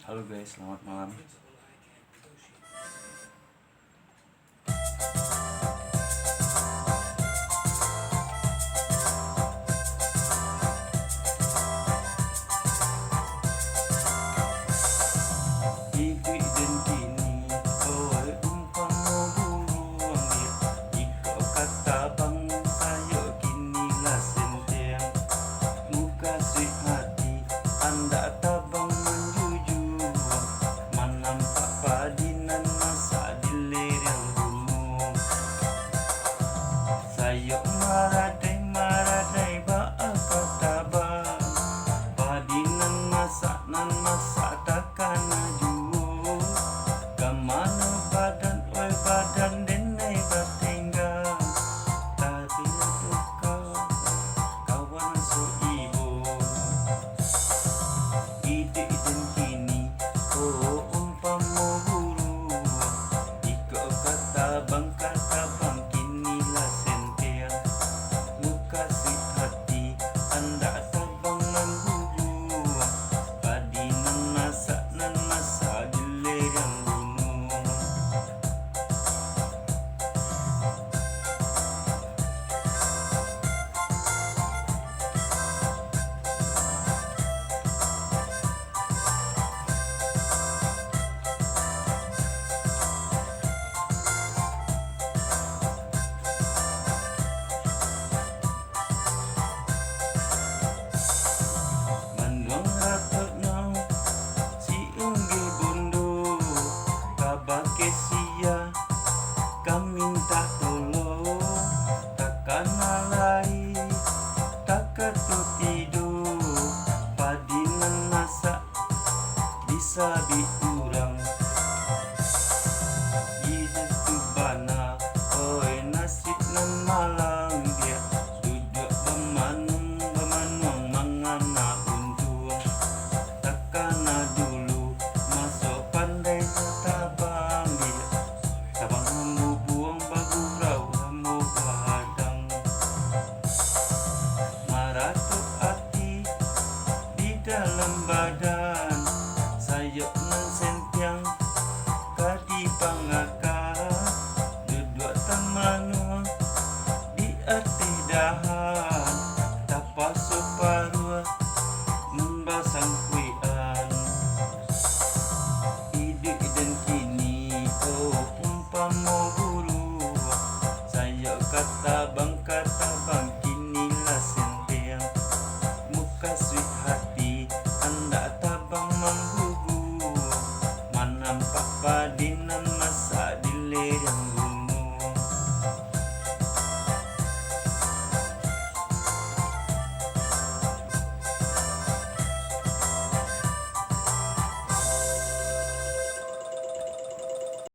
Halo guys, selamat malam. Hidup dan kini, oh umpama burung ya. Jika kata bang saya kinilah sentiang. Muka si hati, anda tabang menjujur. Menampak padinan masa di lereng gunung. Saya maradai ba'a kata bang. Padinan masa nan masa takkan juo. Kemana badan oi badan denai batinggal. Tapi ada kawan so ibu. Ide dan kini oh umpama guru. Jika kata bang kinilah sentiang. Muka si hati anda tabang menggugur. Padinan masa nan masa di lereng gunung. Manuang ratatna si engge bondo. Kabake sia kami minta tolong. Takkan alai takkan tu tidur. Padinan masa bisa diurang. Hidup tu bana oi nasib nan malang dia. Duduk bemanung mangana untung. Takana dulu masuk pandai tabang dia. Tabang hamu buang bagurau hamu badang. Maratuk hati di dalam badan. Sayok nan sentiang kadi pangaka. Duduk tamanu di arti dahan. Tapak separuh membasang kuian. Hidup dan kini oh umpama guru. Saya kata bang kinilah sentiang. Muka sweet hati anda tabang menggugur. Menampak padinan